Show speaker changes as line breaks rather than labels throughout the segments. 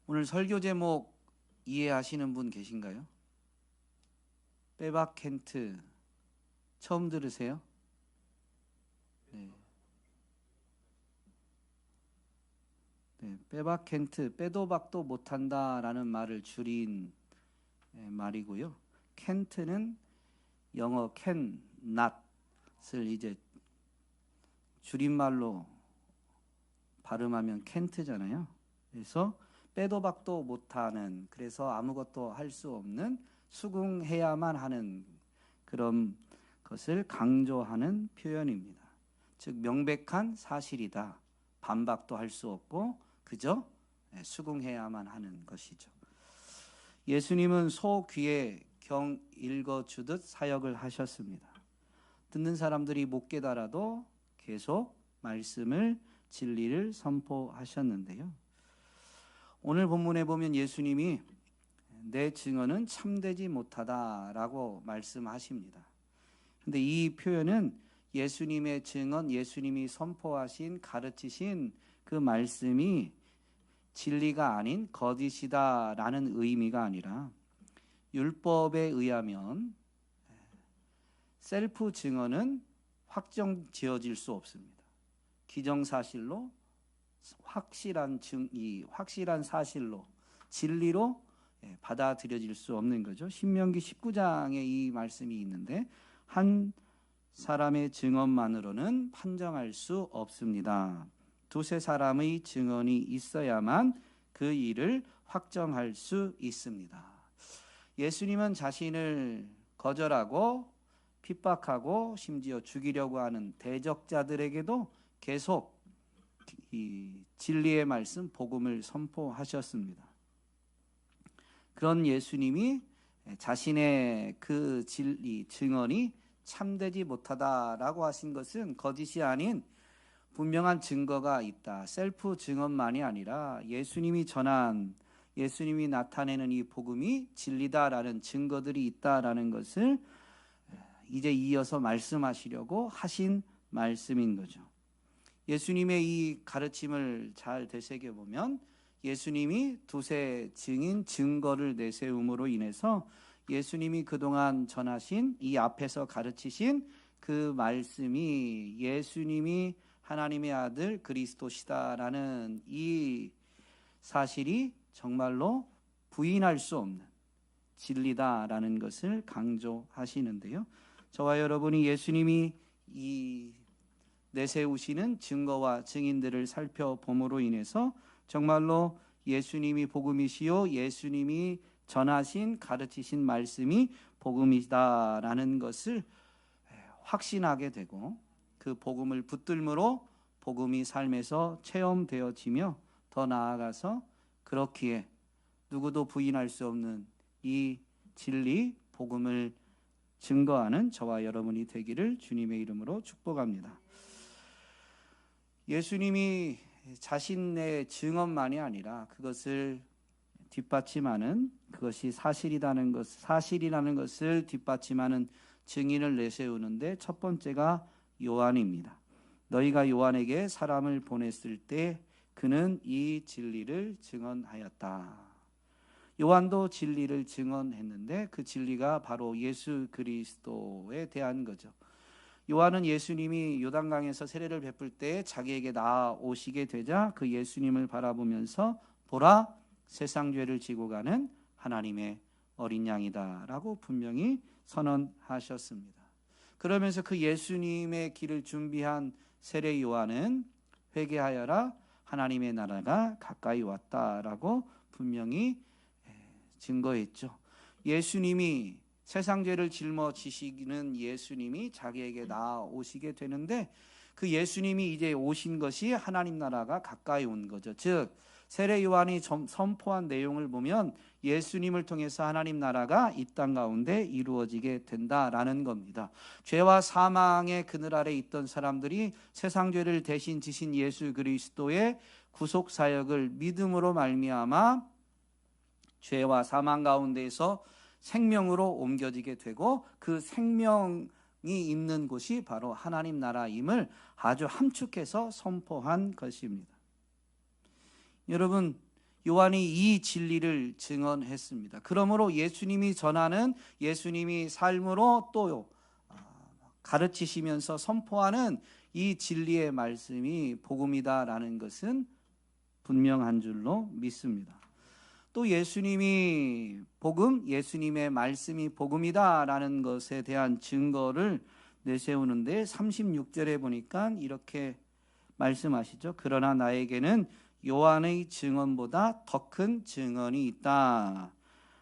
오늘 설교 제목 이해하시는 분 계신가요? 빼박 켄트 처음 들으세요? 네. 빼박 켄트 빼도 박도 못한다라는 말을 줄인 말이고요. 켄트는 영어 can not을 이제 줄임말로 발음하면 켄트잖아요. 그래서 빼도 박도 못하는, 그래서 아무것도 할 수 없는, 수긍해야만 하는 그런 것을 강조하는 표현입니다. 즉 명백한 사실이다. 반박도 할 수 없고 그저 수긍해야만 하는 것이죠. 예수님은 소 귀에 경 읽어주듯 사역을 하셨습니다. 듣는 사람들이 못 깨달아도 계속 말씀을, 진리를 선포하셨는데요. 오늘 본문에 보면 예수님이 내 증언은 참되지 못하다라고 말씀하십니다. 그런데 이 표현은 예수님의 증언, 예수님이 선포하신, 가르치신 그 말씀이 진리가 아닌 거짓이다라는 의미가 아니라, 율법에 의하면 셀프 증언은 확정 지어질 수 없습니다. 기정사실로 확실한 사실로, 진리로 받아들여질 수 없는 거죠. 신명기 19장에 이 말씀이 있는데, 한 사람의 증언만으로는 판정할 수 없습니다. 두세 사람의 증언이 있어야만 그 일을 확정할 수 있습니다. 예수님은 자신을 거절하고 핍박하고 심지어 죽이려고 하는 대적자들에게도 계속 이 진리의 말씀, 복음을 선포하셨습니다. 그런 예수님이 자신의 그 진리, 증언이 참되지 못하다라고 하신 것은 거짓이 아닌 분명한 증거가 있다. 셀프 증언만이 아니라 예수님이 전한, 예수님이 나타내는 이 복음이 진리다라는 증거들이 있다라는 것을 이제 이어서 말씀하시려고 하신 말씀인 거죠. 예수님의 이 가르침을 잘 되새겨보면 예수님이 두세 증인, 증거를 내세움으로 인해서 예수님이 그동안 전하신, 이 앞에서 가르치신 그 말씀이 예수님이 하나님의 아들 그리스도시다라는 이 사실이 정말로 부인할 수 없는 진리다라는 것을 강조하시는데요. 저와 여러분이 예수님이 이 내세우시는 증거와 증인들을 살펴봄으로 인해서 정말로 예수님이 복음이시요, 예수님이 전하신, 가르치신 말씀이 복음이다라는 것을 확신하게 되고, 그 복음을 붙들므로 복음이 삶에서 체험되어지며, 더 나아가서 그렇기에 누구도 부인할 수 없는 이 진리, 복음을 증거하는 저와 여러분이 되기를 주님의 이름으로 축복합니다. 예수님이 자신의 증언만이 아니라 그것을 뒷받침하는, 그것이 사실이라는 것을 뒷받침하는 증인을 내세우는데 첫 번째가 요한입니다. 너희가 요한에게 사람을 보냈을 때 그는 이 진리를 증언하였다. 요한도 진리를 증언했는데 그 진리가 바로 예수 그리스도에 대한 거죠. 요한은 예수님이 요단강에서 세례를 베풀 때 자기에게 나아오시게 되자 그 예수님을 바라보면서 보라, 세상 죄를 지고 가는 하나님의 어린 양이다 라고 분명히 선언하셨습니다. 그러면서 그 예수님의 길을 준비한 세례 요한은 회개하여라, 하나님의 나라가 가까이 왔다라고 분명히 증거했죠. 예수님이 세상 죄를 짊어지시는 예수님이 자기에게 나아오시게 되는데, 그 예수님이 이제 오신 것이 하나님 나라가 가까이 온 거죠. 즉 세례 요한이 선포한 내용을 보면 예수님을 통해서 하나님 나라가 이 땅 가운데 이루어지게 된다라는 겁니다. 죄와 사망의 그늘 아래 있던 사람들이 세상 죄를 대신 지신 예수 그리스도의 구속 사역을 믿음으로 말미암아 죄와 사망 가운데에서 생명으로 옮겨지게 되고, 그 생명이 있는 곳이 바로 하나님 나라임을 아주 함축해서 선포한 것입니다. 여러분, 요한이 이 진리를 증언했습니다. 그러므로 예수님이 전하는, 예수님이 삶으로 또 가르치시면서 선포하는 이 진리의 말씀이 복음이다라는 것은 분명한 줄로 믿습니다. 또 예수님이 복음, 예수님의 말씀이 복음이다라는 것에 대한 증거를 내세우는데 36절에 보니까 이렇게 말씀하시죠. 그러나 나에게는 요한의 증언보다 더 큰 증언이 있다.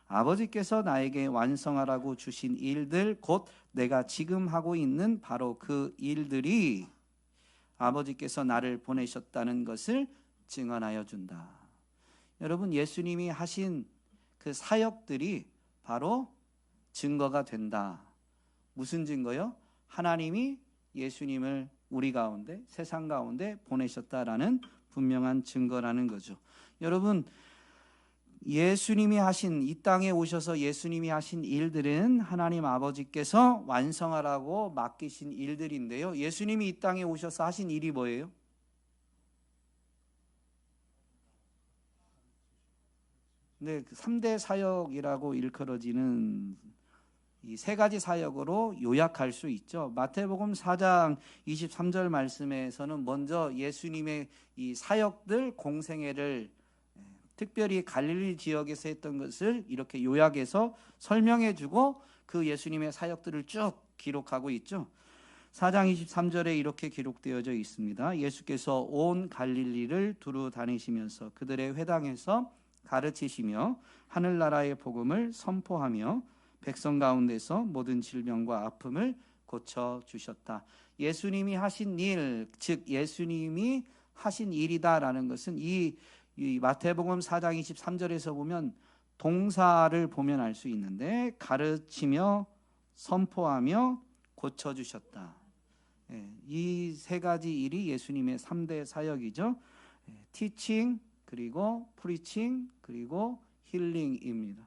아버지께서 나에게 완성하라고 주신 일들, 곧 내가 지금 하고 있는 바로 그 일들이 아버지께서 나를 보내셨다는 것을 증언하여 준다. 여러분, 예수님이 하신 그 사역들이 바로 증거가 된다. 무슨 증거요? 하나님이 예수님을 우리 가운데, 세상 가운데 보내셨다라는 분명한 증거라는 거죠. 여러분, 예수님이 하신, 이 땅에 오셔서 예수님이 하신 일들은 하나님 아버지께서 완성하라고 맡기신 일들인데요. 예수님이 이 땅에 오셔서 하신 일이 뭐예요? 네, 3대 사역이라고 일컬어지는 이 세 가지 사역으로 요약할 수 있죠. 마태복음 4장 23절 말씀에서는 먼저 예수님의 이 사역들, 공생애를 특별히 갈릴리 지역에서 했던 것을 이렇게 요약해서 설명해 주고 그 예수님의 사역들을 쭉 기록하고 있죠. 4장 23절에 이렇게 기록되어져 있습니다. 예수께서 온 갈릴리를 두루 다니시면서 그들의 회당에서 가르치시며 하늘나라의 복음을 선포하며 백성 가운데서 모든 질병과 아픔을 고쳐주셨다. 예수님이 하신 일, 즉 예수님이 하신 일이다라는 것은 이 마태복음 4장 23절에서 보면 동사를 보면 알 수 있는데, 가르치며 선포하며 고쳐주셨다. 이 세 가지 일이 예수님의 3대 사역이죠. 티칭, 그리고 프리칭, 그리고 힐링입니다.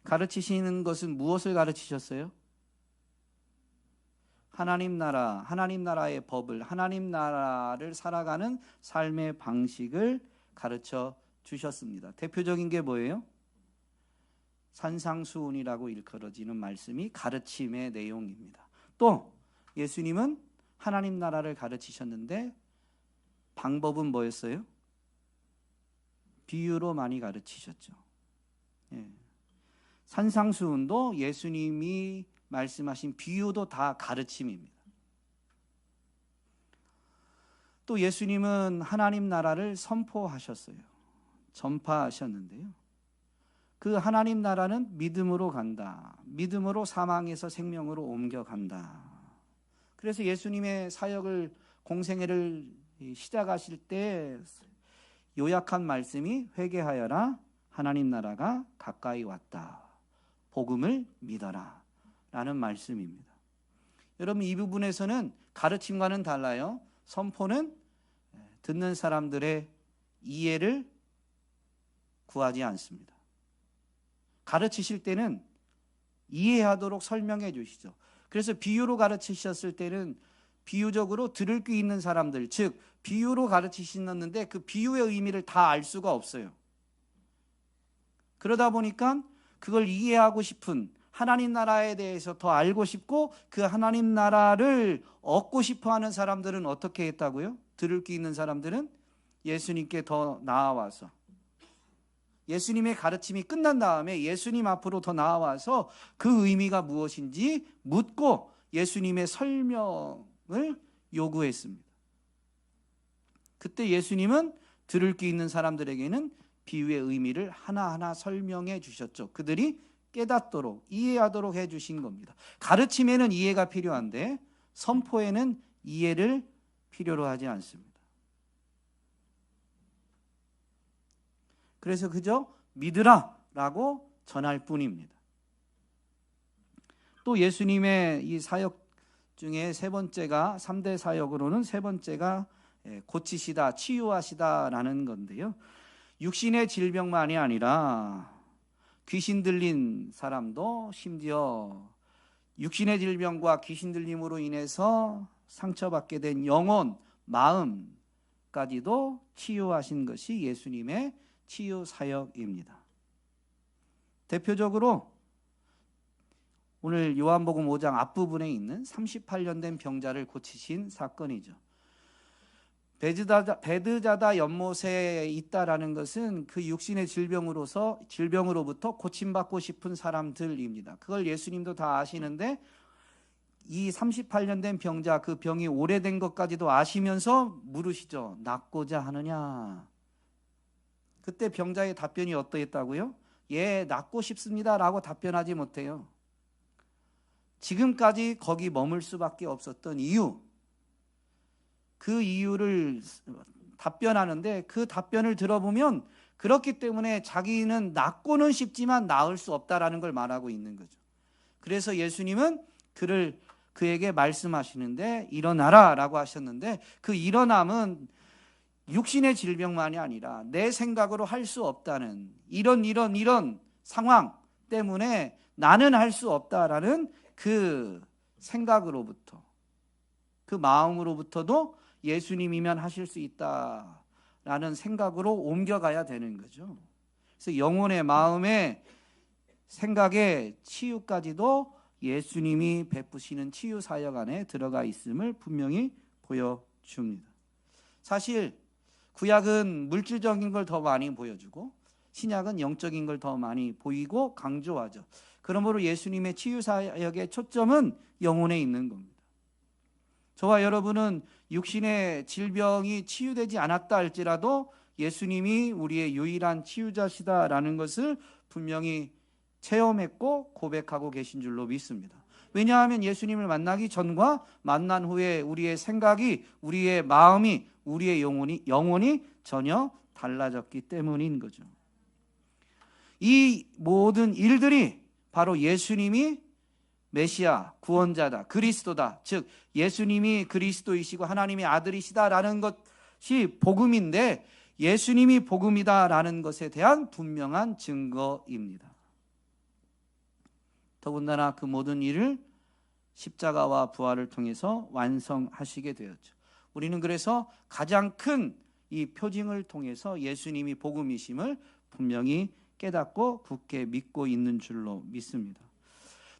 가르치시는 것은 무엇을 가르치셨어요? 하나님 나라, 하나님 나라의 법을, 하나님 나라를 살아가는 삶의 방식을 가르쳐 주셨습니다. 대표적인 게 뭐예요? 산상수훈이라고 일컬어지는 말씀이 가르침의 내용입니다. 또 예수님은 하나님 나라를 가르치셨는데 방법은 뭐였어요? 비유로 많이 가르치셨죠. 산상수훈도 예수님이 말씀하신 비유도 다 가르침입니다. 또 예수님은 하나님 나라를 선포하셨어요. 전파하셨는데요. 그 하나님 나라는 믿음으로 간다. 믿음으로 사망에서 생명으로 옮겨간다. 그래서 예수님의 사역을, 공생애를 시작하실 때 요약한 말씀이 회개하여라, 하나님 나라가 가까이 왔다, 복음을 믿어라 라는 말씀입니다. 여러분, 이 부분에서는 가르침과는 달라요. 선포는 듣는 사람들의 이해를 구하지 않습니다. 가르치실 때는 이해하도록 설명해 주시죠. 그래서 비유로 가르치셨을 때는 비유적으로 들을 귀 있는 사람들, 즉 비유로 가르치셨는데 그 비유의 의미를 다 알 수가 없어요. 그러다 보니까 그걸 이해하고 싶은, 하나님 나라에 대해서 더 알고 싶고 그 하나님 나라를 얻고 싶어하는 사람들은 어떻게 했다고요? 들을 귀 있는 사람들은 예수님께 더 나아와서, 예수님의 가르침이 끝난 다음에 예수님 앞으로 더 나아와서 그 의미가 무엇인지 묻고 예수님의 설명을 요구했습니다. 그때 예수님은 들을 귀 있는 사람들에게는 비유의 의미를 하나하나 설명해 주셨죠. 그들이 깨닫도록, 이해하도록 해 주신 겁니다. 가르침에는 이해가 필요한데 선포에는 이해를 필요로 하지 않습니다. 그래서 그저 믿으라 라고 전할 뿐입니다. 또 예수님의 이 사역 중에 세 번째가, 3대 사역으로는 세 번째가 고치시다, 치유하시다라는 건데요. 육신의 질병만이 아니라 귀신 들린 사람도, 심지어 육신의 질병과 귀신 들림으로 인해서 상처받게 된 영혼, 마음까지도 치유하신 것이 예수님의 치유 사역입니다. 대표적으로 오늘 요한복음 5장 앞부분에 있는 38년 된 병자를 고치신 사건이죠. 베드자다 연못에 있다라는 것은 그 육신의 질병으로부터 고침받고 싶은 사람들입니다. 그걸 예수님도 다 아시는데 이 38년 된 병자, 그 병이 오래된 것까지도 아시면서 물으시죠. 낫고자 하느냐? 그때 병자의 답변이 어떠했다고요? 예, 낫고 싶습니다 라고 답변하지 못해요. 지금까지 거기 머물 수밖에 없었던 이유, 그 이유를 답변하는데 그 답변을 들어보면 그렇기 때문에 자기는 낫고는 싶지만 나을 수 없다라는 걸 말하고 있는 거죠. 그래서 예수님은 그에게 말씀하시는데 일어나라 라고 하셨는데 그 일어남은 육신의 질병만이 아니라 내 생각으로 할 수 없다는 이런 상황 때문에 나는 할 수 없다라는 그 생각으로부터, 그 마음으로부터도 예수님이면 하실 수 있다라는 생각으로 옮겨가야 되는 거죠. 그래서 영혼의 마음의 생각의 치유까지도 예수님이 베푸시는 치유 사역 안에 들어가 있음을 분명히 보여줍니다. 사실 구약은 물질적인 걸 더 많이 보여주고 신약은 영적인 걸 더 많이 보이고 강조하죠. 그러므로 예수님의 치유 사역의 초점은 영혼에 있는 겁니다. 저와 여러분은 육신의 질병이 치유되지 않았다 할지라도 예수님이 우리의 유일한 치유자시다라는 것을 분명히 체험했고 고백하고 계신 줄로 믿습니다. 왜냐하면 예수님을 만나기 전과 만난 후에 우리의 생각이, 우리의 마음이, 우리의 영혼이 전혀 달라졌기 때문인 거죠. 이 모든 일들이 바로 예수님이 메시아, 구원자다, 그리스도다, 즉 예수님이 그리스도이시고 하나님의 아들이시다라는 것이 복음인데 예수님이 복음이다라는 것에 대한 분명한 증거입니다. 더군다나 그 모든 일을 십자가와 부활을 통해서 완성하시게 되었죠. 우리는 그래서 가장 큰 이 표징을 통해서 예수님이 복음이심을 분명히 깨닫고 굳게 믿고 있는 줄로 믿습니다.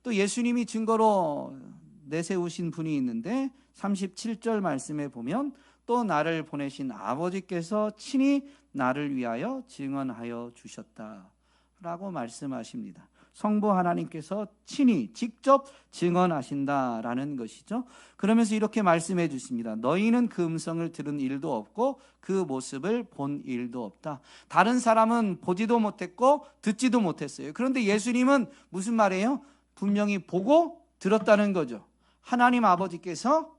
또 예수님이 증거로 내세우신 분이 있는데 37절 말씀에 보면 또 나를 보내신 아버지께서 친히 나를 위하여 증언하여 주셨다라고 말씀하십니다. 성부 하나님께서 친히 직접 증언하신다라는 것이죠. 그러면서 이렇게 말씀해 주십니다. 너희는 그 음성을 들은 일도 없고 그 모습을 본 일도 없다. 다른 사람은 보지도 못했고 듣지도 못했어요. 그런데 예수님은 무슨 말이에요? 분명히 보고 들었다는 거죠. 하나님 아버지께서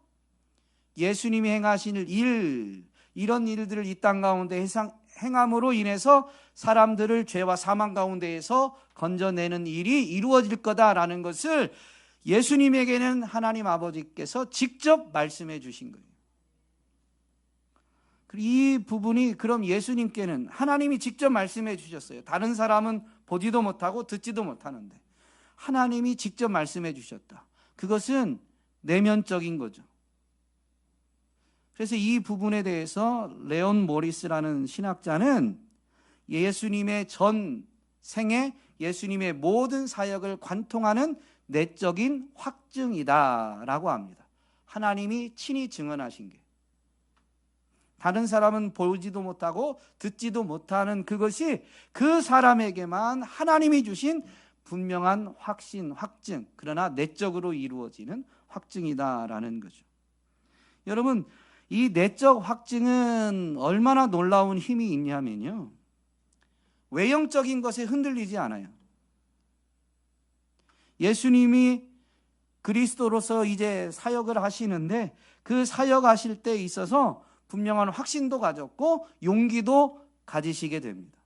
예수님이 행하신 일, 이런 일들을 이 땅 가운데 행함으로 인해서 사람들을 죄와 사망 가운데에서 건져내는 일이 이루어질 거다라는 것을 예수님에게는 하나님 아버지께서 직접 말씀해 주신 거예요. 이 부분이 그럼 예수님께는 하나님이 직접 말씀해 주셨어요. 다른 사람은 보지도 못하고 듣지도 못하는데 하나님이 직접 말씀해 주셨다. 그것은 내면적인 거죠. 그래서 이 부분에 대해서 레온 모리스라는 신학자는 예수님의 전 생애, 예수님의 모든 사역을 관통하는 내적인 확증이다라고 합니다. 하나님이 친히 증언하신 게. 다른 사람은 보지도 못하고 듣지도 못하는 그것이 그 사람에게만 하나님이 주신 분명한 확증, 그러나 내적으로 이루어지는 확증이다라는 거죠. 여러분, 이 내적 확증은 얼마나 놀라운 힘이 있냐면요, 외형적인 것에 흔들리지 않아요. 예수님이 그리스도로서 이제 사역을 하시는데 그 사역하실 때 있어서 분명한 확신도 가졌고 용기도 가지시게 됩니다.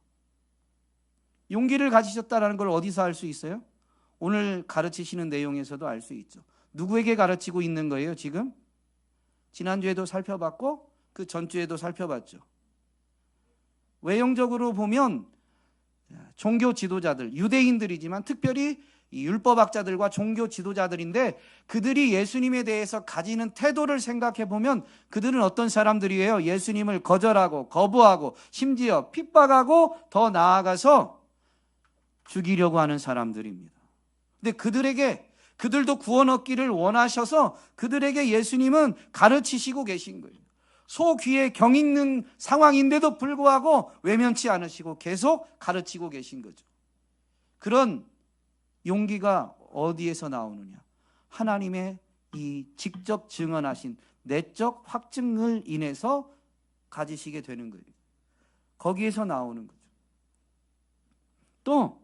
용기를 가지셨다는 걸 어디서 알 수 있어요? 오늘 가르치시는 내용에서도 알 수 있죠. 누구에게 가르치고 있는 거예요 지금? 지난주에도 살펴봤고 그 전주에도 살펴봤죠. 외형적으로 보면 종교 지도자들, 유대인들이지만 특별히 이 율법학자들과 종교 지도자들인데 그들이 예수님에 대해서 가지는 태도를 생각해 보면 그들은 어떤 사람들이에요? 예수님을 거절하고 거부하고 심지어 핍박하고 더 나아가서 죽이려고 하는 사람들입니다. 근데 그들도 구원 얻기를 원하셔서 그들에게 예수님은 가르치시고 계신 거예요. 소 귀에 경 있는 상황인데도 불구하고 외면치 않으시고 계속 가르치고 계신 거죠. 그런 용기가 어디에서 나오느냐? 하나님의 이 직접 증언하신 내적 확증을 인해서 가지시게 되는 거예요. 거기에서 나오는 거죠. 또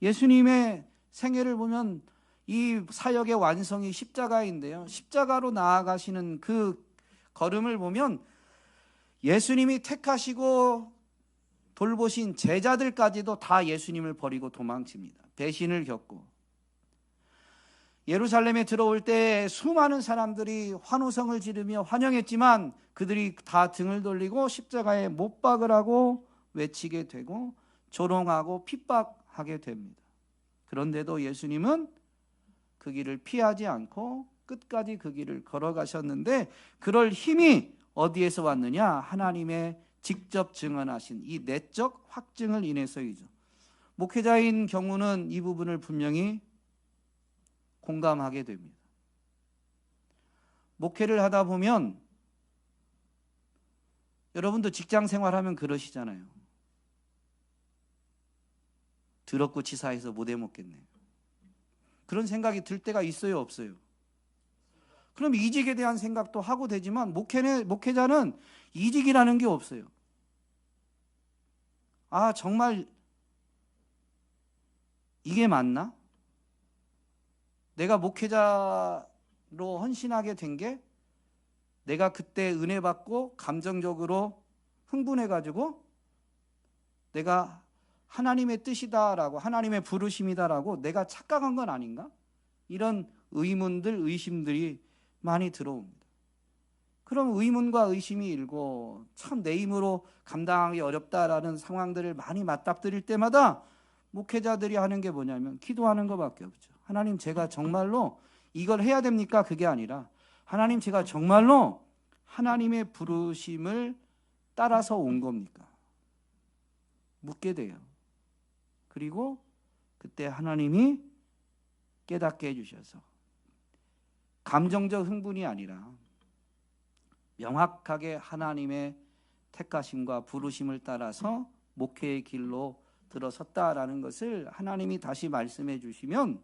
예수님의 생애를 보면 이 사역의 완성이 십자가인데요. 십자가로 나아가시는 그 걸음을 보면 예수님이 택하시고 돌보신 제자들까지도 다 예수님을 버리고 도망칩니다. 배신을 겪고 예루살렘에 들어올 때 수많은 사람들이 환호성을 지르며 환영했지만 그들이 다 등을 돌리고 십자가에 못 박으라고 외치게 되고 조롱하고 핍박하게 됩니다. 그런데도 예수님은 그 길을 피하지 않고 끝까지 그 길을 걸어가셨는데 그럴 힘이 어디에서 왔느냐? 하나님의 직접 증언하신 이 내적 확증을 인해서이죠. 목회자인 경우는 이 부분을 분명히 공감하게 됩니다. 목회를 하다 보면 여러분도 직장 생활하면 그러시잖아요. 더럽고 치사해서 못 해먹겠네요. 그런 생각이 들 때가 있어요, 없어요? 그럼 이직에 대한 생각도 하고 되지만 목회자는 이직이라는 게 없어요. 아, 정말 이게 맞나? 내가 목회자로 헌신하게 된 게 내가 그때 은혜 받고 감정적으로 흥분해가지고 내가 하나님의 뜻이다라고 하나님의 부르심이다라고 내가 착각한 건 아닌가? 이런 의문들, 의심들이 많이 들어옵니다. 그럼 의문과 의심이 일고 참 내 힘으로 감당하기 어렵다라는 상황들을 많이 맞닥뜨릴 때마다 목회자들이 하는 게 뭐냐면 기도하는 것밖에 없죠. 하나님, 제가 정말로 이걸 해야 됩니까? 그게 아니라 하나님, 제가 정말로 하나님의 부르심을 따라서 온 겁니까? 묻게 돼요. 그리고 그때 하나님이 깨닫게 해주셔서 감정적 흥분이 아니라 명확하게 하나님의 택하심과 부르심을 따라서 목회의 길로 들어섰다라는 것을 하나님이 다시 말씀해 주시면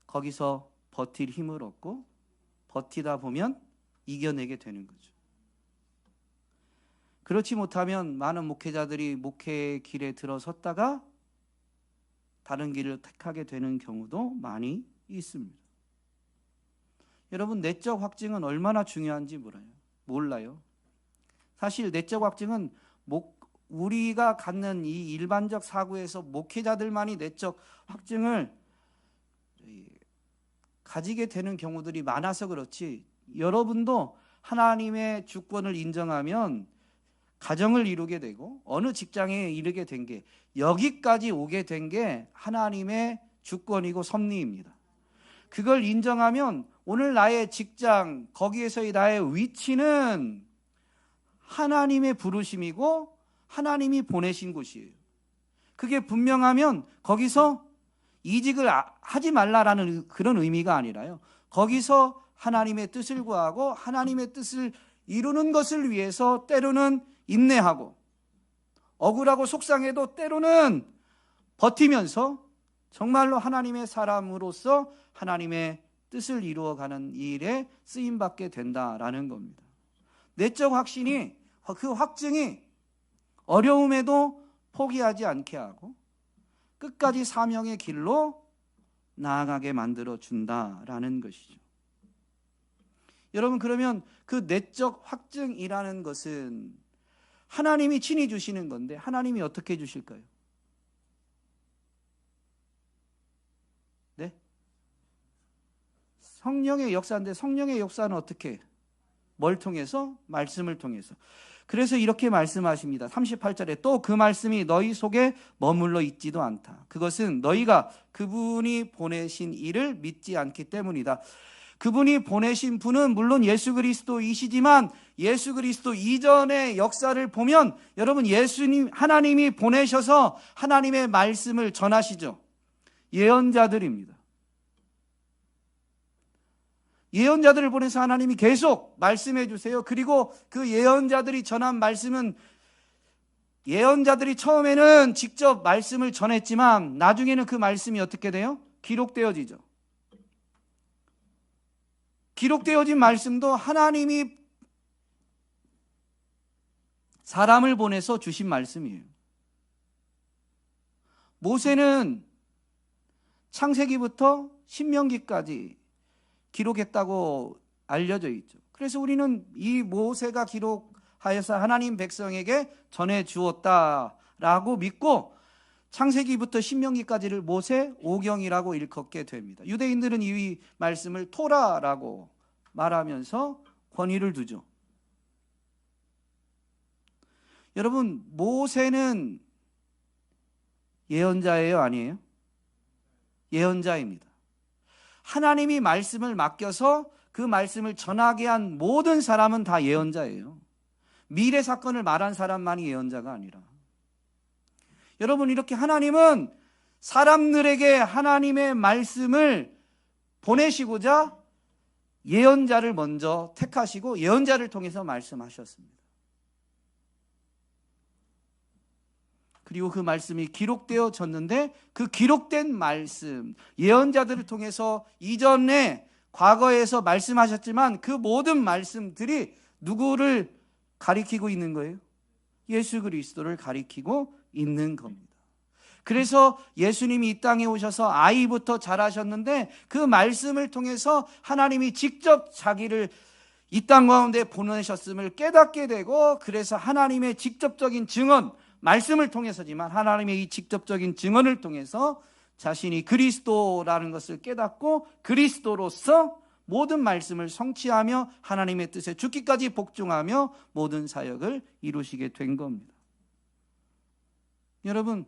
거기서 버틸 힘을 얻고 버티다 보면 이겨내게 되는 거죠. 그렇지 못하면 많은 목회자들이 목회의 길에 들어섰다가 다른 길을 택하게 되는 경우도 많이 있습니다. 여러분, 내적 확증은 얼마나 중요한지 몰라요. 사실 내적 확증은 우리가 갖는 이 일반적 사고에서 목회자들만이 내적 확증을 가지게 되는 경우들이 많아서 그렇지, 여러분도 하나님의 주권을 인정하면 가정을 이루게 되고 어느 직장에 이르게 된 게 여기까지 오게 된 게 하나님의 주권이고 섭리입니다. 그걸 인정하면 오늘 나의 직장, 거기에서의 나의 위치는 하나님의 부르심이고 하나님이 보내신 곳이에요. 그게 분명하면 거기서 이직을 하지 말라라는 그런 의미가 아니라요, 거기서 하나님의 뜻을 구하고 하나님의 뜻을 이루는 것을 위해서 때로는 인내하고 억울하고 속상해도 때로는 버티면서 정말로 하나님의 사람으로서 하나님의 뜻을 이루어가는 일에 쓰임받게 된다라는 겁니다. 내적 확신이, 그 확증이 어려움에도 포기하지 않게 하고 끝까지 사명의 길로 나아가게 만들어준다라는 것이죠. 여러분, 그러면 그 내적 확증이라는 것은 하나님이 친히 주시는 건데 하나님이 어떻게 주실까요? 네? 성령의 역사인데 성령의 역사는 어떻게? 뭘 통해서? 말씀을 통해서. 그래서 이렇게 말씀하십니다. 38절에 또 그 말씀이 너희 속에 머물러 있지도 않다. 그것은 너희가 그분이 보내신 이를 믿지 않기 때문이다. 그분이 보내신 분은 물론 예수 그리스도이시지만 예수 그리스도 이전의 역사를 보면 여러분, 하나님이 보내셔서 하나님의 말씀을 전하시죠. 예언자들입니다. 예언자들을 보내서 하나님이 계속 말씀해 주세요. 그리고 그 예언자들이 전한 말씀은, 예언자들이 처음에는 직접 말씀을 전했지만 나중에는 그 말씀이 어떻게 돼요? 기록되어지죠. 기록되어진 말씀도 하나님이 사람을 보내서 주신 말씀이에요. 모세는 창세기부터 신명기까지 기록했다고 알려져 있죠. 그래서 우리는 이 모세가 기록하여서 하나님 백성에게 전해 주었다라고 믿고 창세기부터 신명기까지를 모세 오경이라고 일컫게 됩니다. 유대인들은 이 말씀을 토라라고 말하면서 권위를 두죠. 여러분, 모세는 예언자예요, 아니에요? 예언자입니다. 하나님이 말씀을 맡겨서 그 말씀을 전하게 한 모든 사람은 다 예언자예요. 미래 사건을 말한 사람만이 예언자가 아니라. 여러분, 이렇게 하나님은 사람들에게 하나님의 말씀을 보내시고자 예언자를 먼저 택하시고 예언자를 통해서 말씀하셨습니다. 그리고 그 말씀이 기록되어졌는데 그 기록된 말씀, 예언자들을 통해서 이전에 과거에서 말씀하셨지만 그 모든 말씀들이 누구를 가리키고 있는 거예요? 예수 그리스도를 가리키고 있는 겁니다. 그래서 예수님이 이 땅에 오셔서 아이부터 자라셨는데 그 말씀을 통해서 하나님이 직접 자기를 이 땅 가운데 보내셨음을 깨닫게 되고, 그래서 하나님의 직접적인 증언, 말씀을 통해서지만 하나님의 이 직접적인 증언을 통해서 자신이 그리스도라는 것을 깨닫고 그리스도로서 모든 말씀을 성취하며 하나님의 뜻에 죽기까지 복종하며 모든 사역을 이루시게 된 겁니다. 여러분,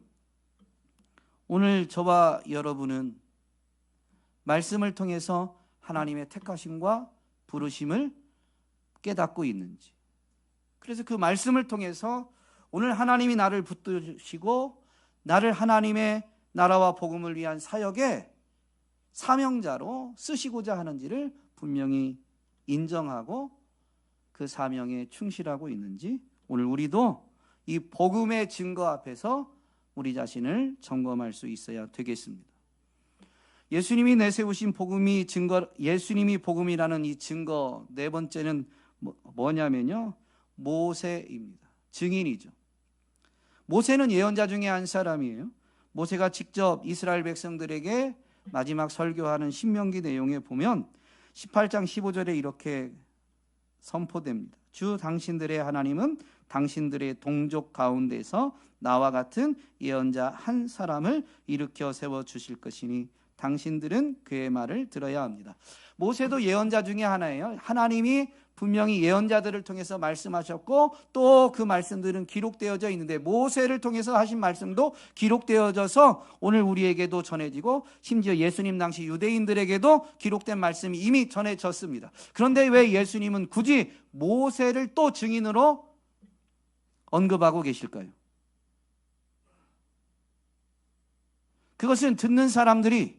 오늘 저와 여러분은 말씀을 통해서 하나님의 택하심과 부르심을 깨닫고 있는지, 그래서 그 말씀을 통해서 오늘 하나님이 나를 붙드시고 나를 하나님의 나라와 복음을 위한 사역의 사명자로 쓰시고자 하는지를 분명히 인정하고 그 사명에 충실하고 있는지, 오늘 우리도 이 복음의 증거 앞에서 우리 자신을 점검할 수 있어야 되겠습니다. 예수님이 내세우신 복음이 증거, 예수님이 복음이라는 이 증거 네 번째는 뭐냐면요, 모세입니다. 증인이죠. 모세는 예언자 중에 한 사람이에요. 모세가 직접 이스라엘 백성들에게 마지막 설교하는 신명기 내용에 보면 18장 15절에 이렇게 선포됩니다. 주 당신들의 하나님은 당신들의 동족 가운데서 나와 같은 예언자 한 사람을 일으켜 세워 주실 것이니 당신들은 그의 말을 들어야 합니다. 모세도 예언자 중에 하나예요. 하나님이 분명히 예언자들을 통해서 말씀하셨고 또 그 말씀들은 기록되어져 있는데, 모세를 통해서 하신 말씀도 기록되어져서 오늘 우리에게도 전해지고 심지어 예수님 당시 유대인들에게도 기록된 말씀이 이미 전해졌습니다. 그런데 왜 예수님은 굳이 모세를 또 증인으로 언급하고 계실까요? 그것은 듣는 사람들이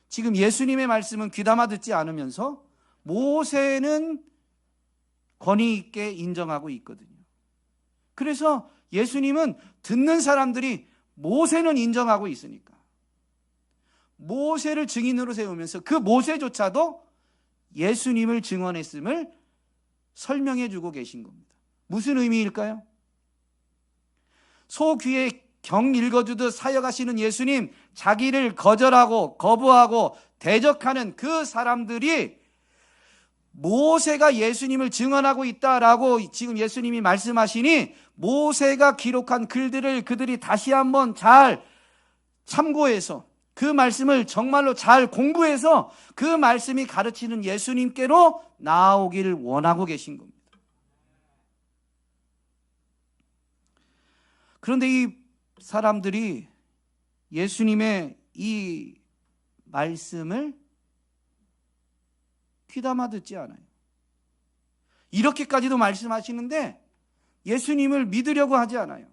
지금 예수님의 말씀은 귀담아 듣지 않으면서 모세는 권위 있게 인정하고 있거든요. 그래서 예수님은 듣는 사람들이 모세는 인정하고 있으니까 모세를 증인으로 세우면서 그 모세조차도 예수님을 증언했음을 설명해 주고 계신 겁니다. 무슨 의미일까요? 소 귀에 경 읽어주듯 사역하시는 예수님, 자기를 거절하고 거부하고 대적하는 그 사람들이 모세가 예수님을 증언하고 있다라고 지금 예수님이 말씀하시니, 모세가 기록한 글들을 그들이 다시 한번 잘 참고해서 그 말씀을 정말로 잘 공부해서 그 말씀이 가르치는 예수님께로 나아오기를 원하고 계신 겁니다. 그런데 이 사람들이 예수님의 이 말씀을 귀담아 듣지 않아요. 이렇게까지도 말씀하시는데 예수님을 믿으려고 하지 않아요.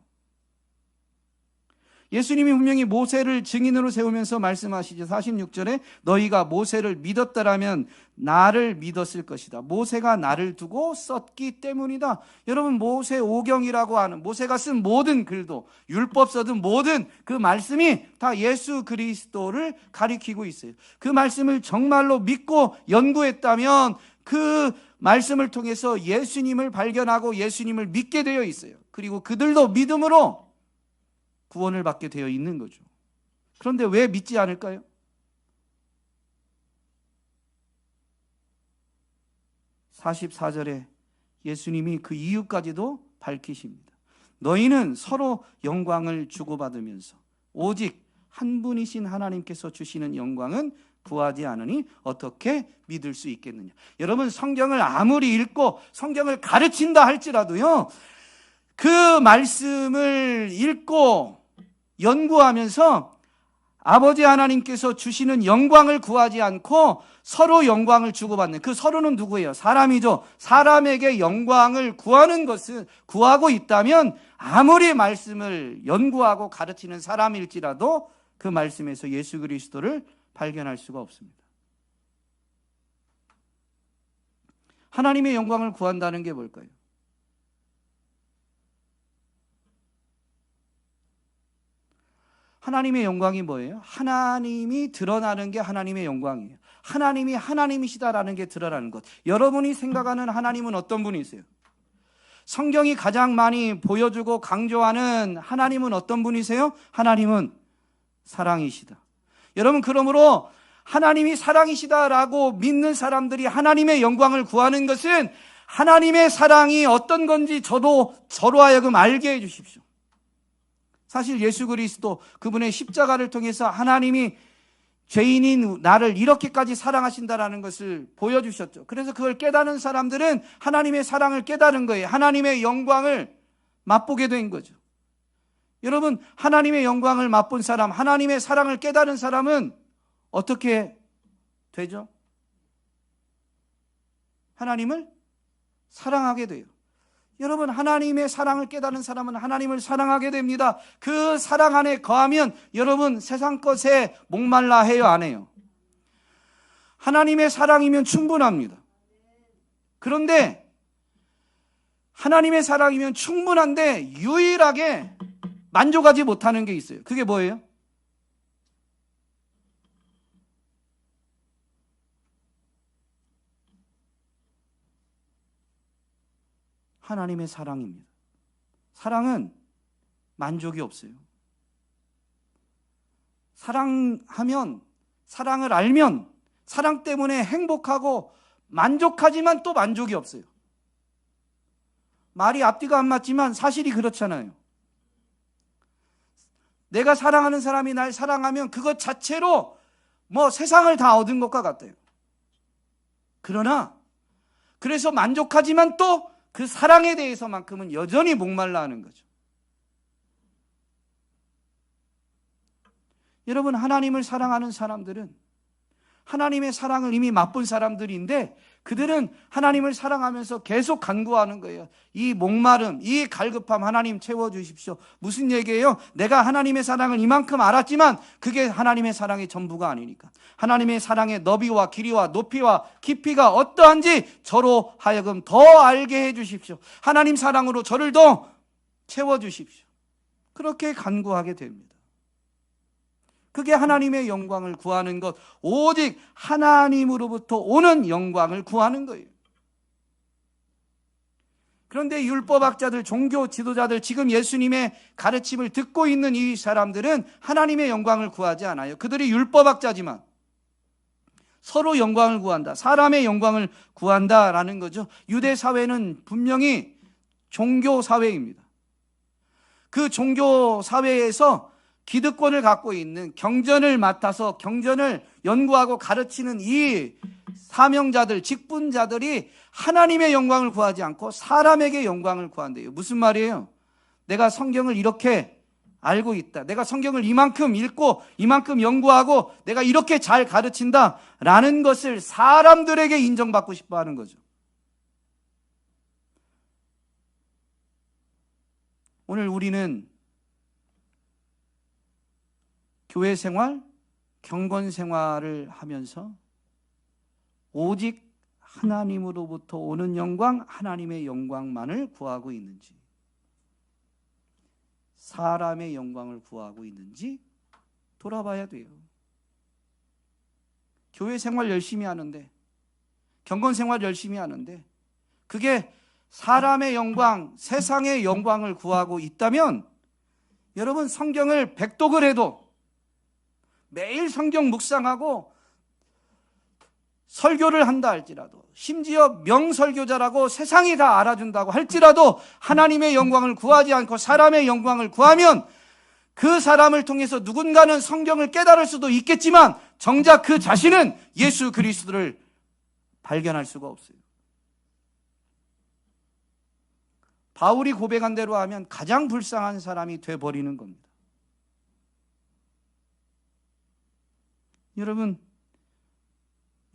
예수님이 분명히 모세를 증인으로 세우면서 말씀하시죠. 46절에 너희가 모세를 믿었다라면 나를 믿었을 것이다. 모세가 나를 두고 썼기 때문이다. 여러분, 모세오경이라고 하는 모세가 쓴 모든 글도, 율법서든 모든 그 말씀이 다 예수 그리스도를 가리키고 있어요. 그 말씀을 정말로 믿고 연구했다면 그 말씀을 통해서 예수님을 발견하고 예수님을 믿게 되어 있어요. 그리고 그들도 믿음으로 구원을 받게 되어 있는 거죠. 그런데 왜 믿지 않을까요? (44절에) 예수님이 그 이유까지도 밝히십니다. 너희는 서로 영광을 주고받으면서 오직 한 분이신 하나님께서 주시는 영광은 구하지 않으니 어떻게 믿을 수 있겠느냐. 여러분, 성경을 아무리 읽고 성경을 가르친다 할지라도요, 그 말씀을 읽고 연구하면서 아버지 하나님께서 주시는 영광을 구하지 않고 서로 영광을 주고받는, 그 서로는 누구예요? 사람이죠. 사람에게 영광을 구하는 것은, 구하고 있다면 아무리 말씀을 연구하고 가르치는 사람일지라도 그 말씀에서 예수 그리스도를 발견할 수가 없습니다. 하나님의 영광을 구한다는 게 뭘까요? 하나님의 영광이 뭐예요? 하나님이 드러나는 게 하나님의 영광이에요. 하나님이 하나님이시다라는 게 드러나는 것. 여러분이 생각하는 하나님은 어떤 분이세요? 성경이 가장 많이 보여주고 강조하는 하나님은 어떤 분이세요? 하나님은 사랑이시다. 여러분, 그러므로 하나님이 사랑이시다라고 믿는 사람들이 하나님의 영광을 구하는 것은 하나님의 사랑이 어떤 건지 저로 하여금 알게 해 주십시오. 사실 예수 그리스도 그분의 십자가를 통해서 하나님이 죄인인 나를 이렇게까지 사랑하신다라는 것을 보여주셨죠. 그래서 그걸 깨닫는 사람들은 하나님의 사랑을 깨달은 거예요. 하나님의 영광을 맛보게 된 거죠. 여러분, 하나님의 영광을 맛본 사람, 하나님의 사랑을 깨달은 사람은 어떻게 되죠? 하나님을 사랑하게 돼요. 여러분, 하나님의 사랑을 깨달은 사람은 하나님을 사랑하게 됩니다. 그 사랑 안에 거하면 여러분 세상 것에 목말라 해요, 안 해요? 하나님의 사랑이면 충분합니다. 그런데 하나님의 사랑이면 충분한데 유일하게 만족하지 못하는 게 있어요. 그게 뭐예요? 하나님의 사랑입니다. 사랑은 만족이 없어요. 사랑하면, 사랑을 알면 사랑 때문에 행복하고 만족하지만 또 만족이 없어요. 말이 앞뒤가 안 맞지만 사실이 그렇잖아요. 내가 사랑하는 사람이 날 사랑하면 그것 자체로 세상을 다 얻은 것과 같아요. 그러나 그래서 만족하지만 또 그 사랑에 대해서만큼은 여전히 목말라 하는 거죠. 여러분, 하나님을 사랑하는 사람들은 하나님의 사랑을 이미 맛본 사람들인데 그들은 하나님을 사랑하면서 계속 간구하는 거예요. 이 목마름, 이 갈급함 하나님 채워주십시오. 무슨 얘기예요? 내가 하나님의 사랑을 이만큼 알았지만 그게 하나님의 사랑의 전부가 아니니까. 하나님의 사랑의 너비와 길이와 높이와 깊이가 어떠한지 저로 하여금 더 알게 해주십시오. 하나님 사랑으로 저를 더 채워주십시오. 그렇게 간구하게 됩니다. 그게 하나님의 영광을 구하는 것, 오직 하나님으로부터 오는 영광을 구하는 거예요. 그런데 율법학자들, 종교 지도자들, 지금 예수님의 가르침을 듣고 있는 이 사람들은 하나님의 영광을 구하지 않아요. 그들이 율법학자지만 서로 영광을 구한다, 사람의 영광을 구한다라는 거죠. 유대 사회는 분명히 종교 사회입니다. 그 종교 사회에서 기득권을 갖고 있는, 경전을 맡아서 경전을 연구하고 가르치는 이 사명자들, 직분자들이 하나님의 영광을 구하지 않고 사람에게 영광을 구한대요. 무슨 말이에요? 내가 성경을 이렇게 알고 있다. 내가 성경을 이만큼 읽고 이만큼 연구하고 내가 이렇게 잘 가르친다 라는 것을 사람들에게 인정받고 싶어 하는 거죠. 오늘 우리는 교회 생활, 경건 생활을 하면서 오직 하나님으로부터 오는 영광, 하나님의 영광만을 구하고 있는지, 사람의 영광을 구하고 있는지 돌아봐야 돼요. 교회 생활 열심히 하는데, 경건 생활 열심히 하는데 그게 사람의 영광, 세상의 영광을 구하고 있다면 여러분, 성경을 백독을 해도, 매일 성경 묵상하고 설교를 한다 할지라도, 심지어 명설교자라고 세상이 다 알아준다고 할지라도 하나님의 영광을 구하지 않고 사람의 영광을 구하면 그 사람을 통해서 누군가는 성경을 깨달을 수도 있겠지만 정작 그 자신은 예수 그리스도를 발견할 수가 없어요. 바울이 고백한 대로 하면 가장 불쌍한 사람이 돼버리는 겁니다. 여러분,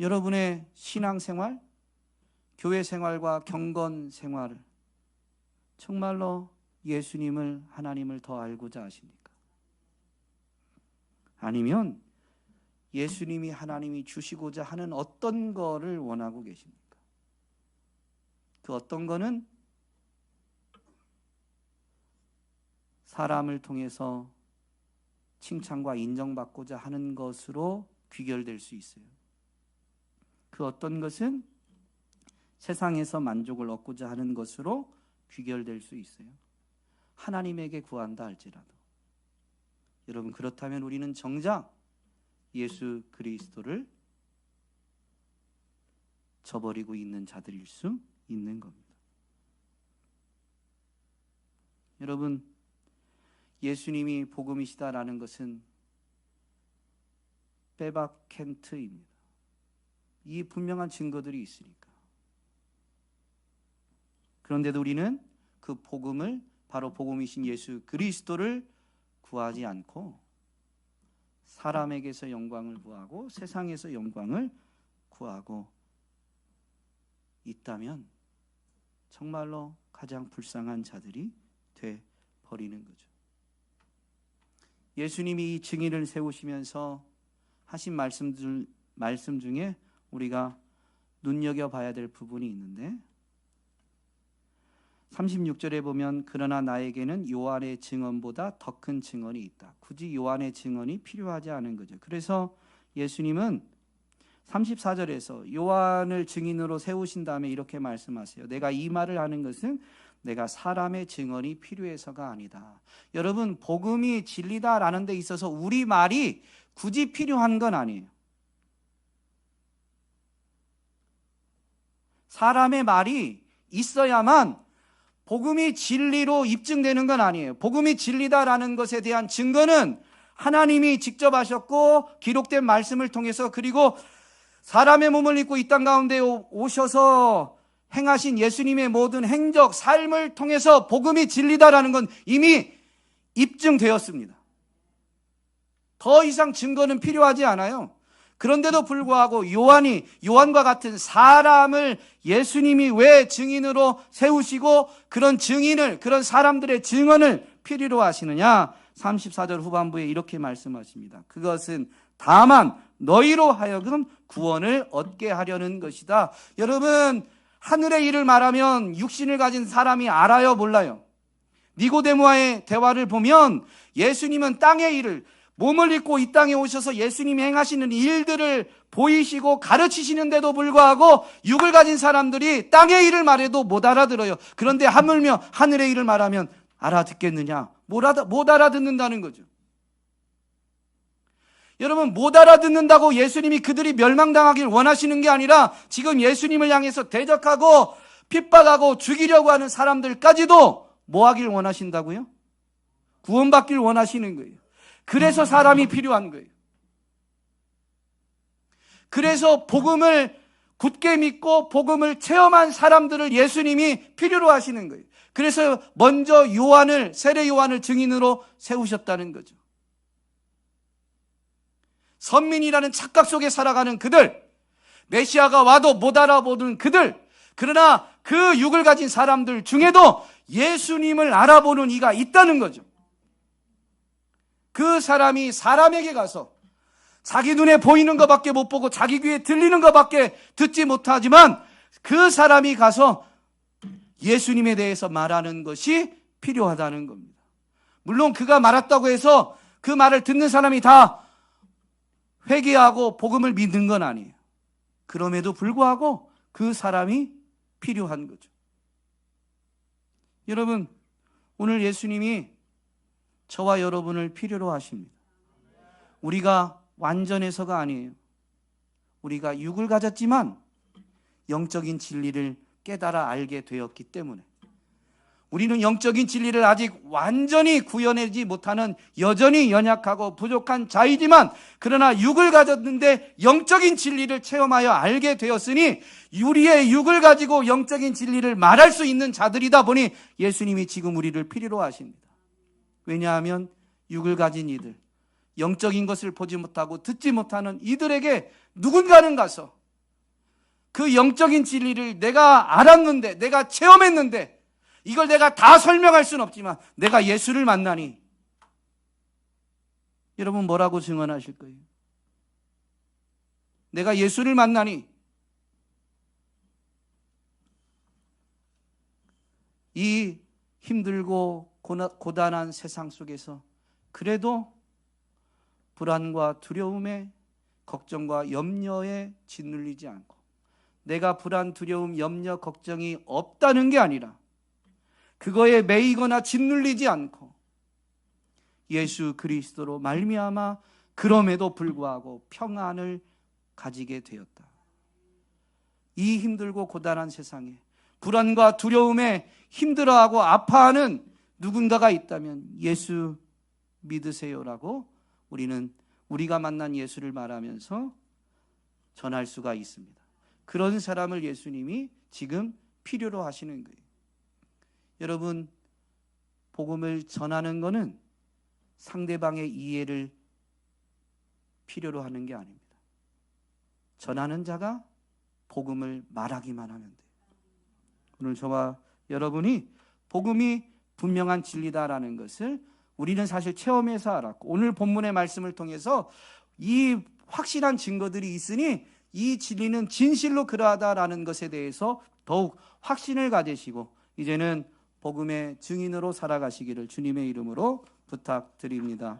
여러분의 신앙생활, 교회 생활과 경건 생활을 정말로 예수님을, 하나님을 더 알고자 하십니까? 아니면 예수님이, 하나님이 주시고자 하는 어떤 거를 원하고 계십니까? 그 어떤 거는 사람을 통해서 칭찬과 인정받고자 하는 것으로 귀결될 수 있어요. 그 어떤 것은 세상에서 만족을 얻고자 하는 것으로 귀결될 수 있어요. 하나님에게 구한다 할지라도. 여러분, 그렇다면 우리는 정작 예수 그리스도를 저버리고 있는 자들일 수 있는 겁니다. 여러분, 예수님이 복음이시다라는 것은 빼박켄트입니다. 이 분명한 증거들이 있으니까. 그런데도 우리는 그 복음을, 바로 복음이신 예수 그리스도를 구하지 않고 사람에게서 영광을 구하고 세상에서 영광을 구하고 있다면 정말로 가장 불쌍한 자들이 돼 버리는 거죠. 예수님이 이 증인을 세우시면서 하신 말씀 중에 우리가 눈여겨봐야 될 부분이 있는데, 36절에 보면 그러나 나에게는 요한의 증언보다 더 큰 증언이 있다. 굳이 요한의 증언이 필요하지 않은 거죠. 그래서 예수님은 34절에서 요한을 증인으로 세우신 다음에 이렇게 말씀하세요. 내가 이 말을 하는 것은 내가 사람의 증언이 필요해서가 아니다. 여러분, 복음이 진리다라는 데 있어서 우리 말이 굳이 필요한 건 아니에요. 사람의 말이 있어야만 복음이 진리로 입증되는 건 아니에요. 복음이 진리다라는 것에 대한 증거는 하나님이 직접 하셨고 기록된 말씀을 통해서, 그리고 사람의 몸을 입고 이 땅 가운데 오셔서 행하신 예수님의 모든 행적, 삶을 통해서 복음이 진리다라는 건 이미 입증되었습니다. 더 이상 증거는 필요하지 않아요. 그런데도 불구하고 요한과 같은 사람을 예수님이 왜 증인으로 세우시고 그런 증인을, 그런 사람들의 증언을 필요로 하시느냐? 34절 후반부에 이렇게 말씀하십니다. 그것은 다만 너희로 하여금 구원을 얻게 하려는 것이다. 여러분, 하늘의 일을 말하면 육신을 가진 사람이 알아요, 몰라요? 니고데모와의 대화를 보면 예수님은 땅의 일을, 몸을 입고 이 땅에 오셔서 예수님이 행하시는 일들을 보이시고 가르치시는데도 불구하고 육을 가진 사람들이 땅의 일을 말해도 못 알아들어요. 그런데 하물며 하늘의 일을 말하면 알아듣겠느냐? 못 알아듣는다는 거죠. 여러분, 못 알아듣는다고 예수님이 그들이 멸망당하길 원하시는 게 아니라 지금 예수님을 향해서 대적하고 핍박하고 죽이려고 하는 사람들까지도 뭐 하길 원하신다고요? 구원받길 원하시는 거예요. 그래서 사람이 필요한 거예요. 그래서 복음을 굳게 믿고 복음을 체험한 사람들을 예수님이 필요로 하시는 거예요. 그래서 먼저 요한을, 세례 요한을 증인으로 세우셨다는 거죠. 선민이라는 착각 속에 살아가는 그들, 메시아가 와도 못 알아보는 그들, 그러나 그 육을 가진 사람들 중에도 예수님을 알아보는 이가 있다는 거죠. 그 사람이 사람에게 가서 자기 눈에 보이는 것밖에 못 보고 자기 귀에 들리는 것밖에 듣지 못하지만 그 사람이 가서 예수님에 대해서 말하는 것이 필요하다는 겁니다. 물론 그가 말했다고 해서 그 말을 듣는 사람이 다 회개하고 복음을 믿는 건 아니에요. 그럼에도 불구하고 그 사람이 필요한 거죠. 여러분, 오늘 예수님이 저와 여러분을 필요로 하십니다. 우리가 완전해서가 아니에요. 우리가 육을 가졌지만 영적인 진리를 깨달아 알게 되었기 때문에, 우리는 영적인 진리를 아직 완전히 구현하지 못하는 여전히 연약하고 부족한 자이지만, 그러나 육을 가졌는데 영적인 진리를 체험하여 알게 되었으니 우리의 육을 가지고 영적인 진리를 말할 수 있는 자들이다 보니 예수님이 지금 우리를 필요로 하십니다. 왜냐하면 육을 가진 이들, 영적인 것을 보지 못하고 듣지 못하는 이들에게 누군가는 가서 그 영적인 진리를 내가 알았는데, 내가 체험했는데, 이걸 내가 다 설명할 수는 없지만 내가 예수를 만나니, 여러분 뭐라고 증언하실 거예요? 내가 예수를 만나니 이 힘들고 고단한 세상 속에서 그래도 불안과 두려움에, 걱정과 염려에 짓눌리지 않고, 내가 불안, 두려움, 염려, 걱정이 없다는 게 아니라 그거에 매이거나 짓눌리지 않고 예수 그리스도로 말미암아 그럼에도 불구하고 평안을 가지게 되었다. 이 힘들고 고단한 세상에 불안과 두려움에 힘들어하고 아파하는 누군가가 있다면 예수 믿으세요라고 우리는 우리가 만난 예수를 말하면서 전할 수가 있습니다. 그런 사람을 예수님이 지금 필요로 하시는 거예요. 여러분, 복음을 전하는 것은 상대방의 이해를 필요로 하는 게 아닙니다. 전하는 자가 복음을 말하기만 하면 돼요. 오늘 저와 여러분이 복음이 분명한 진리다라는 것을 우리는 사실 체험해서 알았고, 오늘 본문의 말씀을 통해서 이 확실한 증거들이 있으니 이 진리는 진실로 그러하다라는 것에 대해서 더욱 확신을 가지시고 이제는 복음의 증인으로 살아가시기를 주님의 이름으로 부탁드립니다.